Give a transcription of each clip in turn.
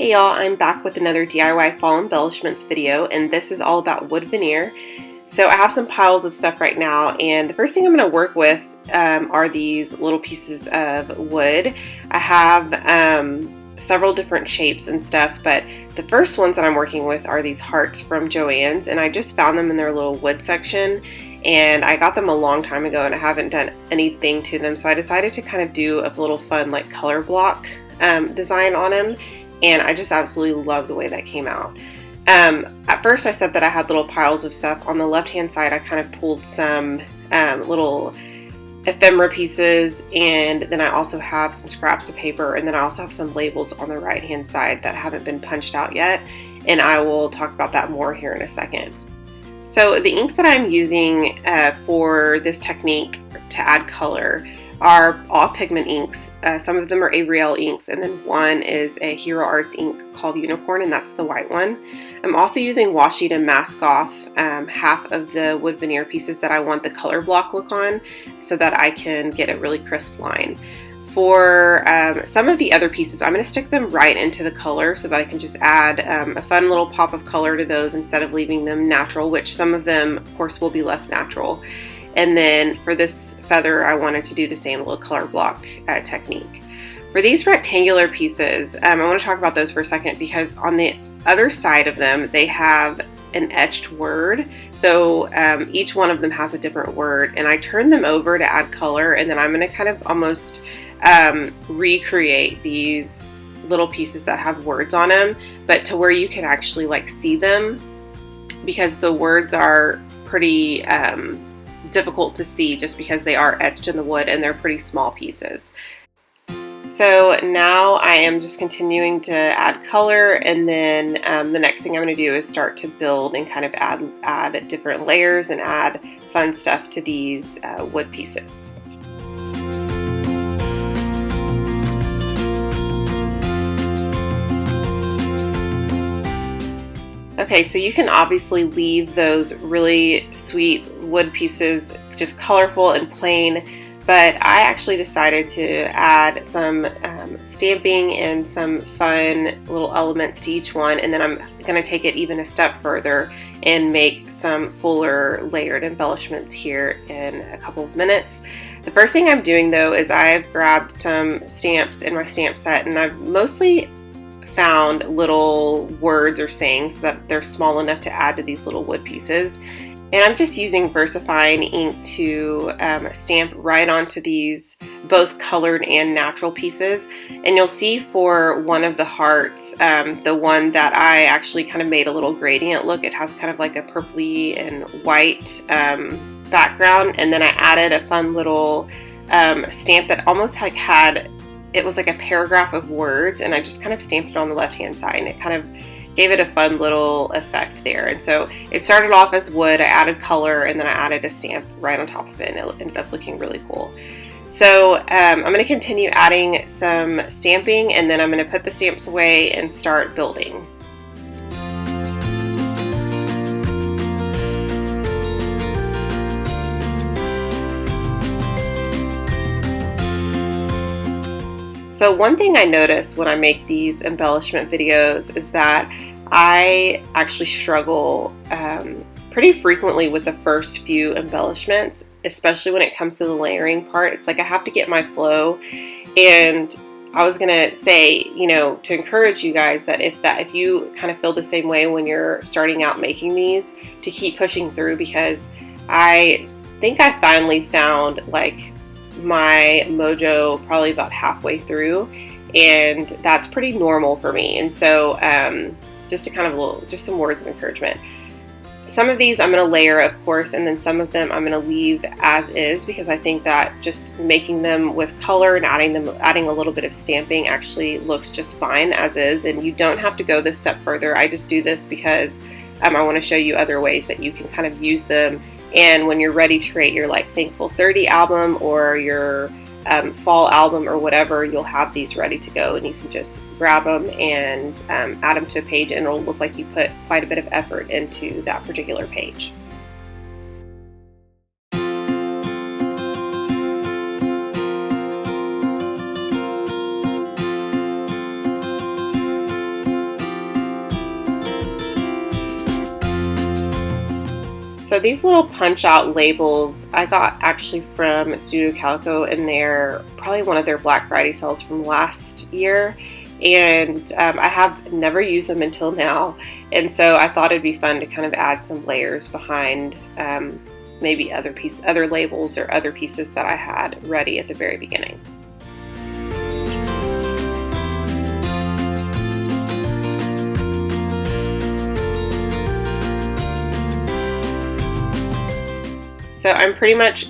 Hey y'all, I'm back with another DIY fall embellishments video, and this is all about wood veneer. So I have some piles of stuff right now, and the first thing I'm going to work with are these little pieces of wood. I have several different shapes and stuff, but the first ones that I'm working with are these hearts from Joann's, and I just found them in their little wood section, and I got them a long time ago and I haven't done anything to them, so I decided to kind of do a little fun like color block design on them. And I just absolutely love the way that came out. At first I said that I had little piles of stuff. On the left hand side I kind of pulled some little ephemera pieces, and then I also have some scraps of paper, and then I also have some labels on the right hand side that haven't been punched out yet, and I will talk about that more here in a second. So the inks that I'm using for this technique to add color are all pigment inks. Some of them are Ariel inks, and then one is a Hero Arts ink called Unicorn, and that's the white one. I'm also using washi to mask off half of the wood veneer pieces that I want the color block look on, so that I can get a really crisp line. For some of the other pieces, I'm going to stick them right into the color so that I can just add a fun little pop of color to those instead of leaving them natural, which some of them of course will be left natural. And then for this feather, I wanted to do the same little color block technique. For these rectangular pieces, I want to talk about those for a second, because on the other side of them, they have an etched word. So each one of them has a different word, and I turned them over to add color, and then I'm going to kind of almost recreate these little pieces that have words on them, but to where you can actually like see them, because the words are pretty difficult to see just because they are etched in the wood and they're pretty small pieces. So now I am just continuing to add color, and then the next thing I'm going to do is start to build and kind of add different layers and add fun stuff to these wood pieces. Okay, so you can obviously leave those really sweet wood pieces just colorful and plain, but I actually decided to add some stamping and some fun little elements to each one, and then I'm going to take it even a step further and make some fuller layered embellishments here in a couple of minutes. The first thing I'm doing though is I've grabbed some stamps in my stamp set, and I've mostly found little words or sayings so that they're small enough to add to these little wood pieces. And I'm just using VersaFine ink to stamp right onto these both colored and natural pieces. And you'll see for one of the hearts, the one that I actually kind of made a little gradient look, it has kind of like a purpley and white background. And then I added a fun little stamp that almost like it was like a paragraph of words, and I just kind of stamped it on the left hand side, and it kind of gave it a fun little effect there. And so it started off as wood, I added color, and then I added a stamp right on top of it, and it ended up looking really cool. So I'm going to continue adding some stamping, and then I'm going to put the stamps away and start building. So one thing I notice when I make these embellishment videos is that I actually struggle pretty frequently with the first few embellishments, especially when it comes to the layering part. It's like I have to get my flow, and I was gonna say, you know, to encourage you guys that if you kind of feel the same way when you're starting out making these, to keep pushing through, because I think I finally found like my mojo probably about halfway through, and that's pretty normal for me. And so just to kind of just some words of encouragement. Some of these I'm going to layer, of course, and then some of them I'm going to leave as is, because I think that just making them with color and adding a little bit of stamping actually looks just fine as is, and you don't have to go this step further. I just do this because I want to show you other ways that you can kind of use them. And when you're ready to create your like Thankful 30 album or your fall album or whatever, you'll have these ready to go, and you can just grab them and add them to a page, and it'll look like you put quite a bit of effort into that particular page. So these little punch out labels I got actually from Studio Calico in their, probably one of their Black Friday sales from last year. And I have never used them until now. And so I thought it'd be fun to kind of add some layers behind maybe other labels or other pieces that I had ready at the very beginning. So I'm pretty much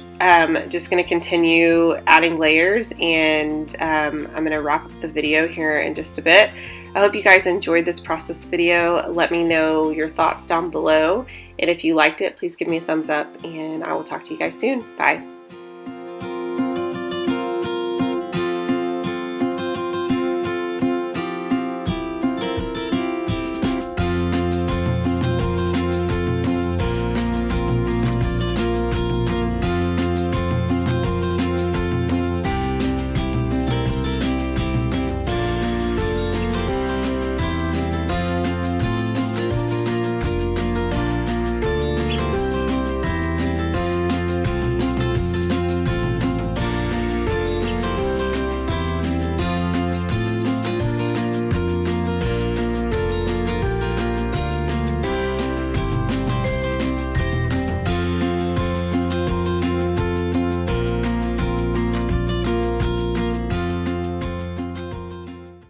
just going to continue adding layers, and I'm going to wrap up the video here in just a bit. I hope you guys enjoyed this process video. Let me know your thoughts down below, and if you liked it, please give me a thumbs up, and I will talk to you guys soon. Bye.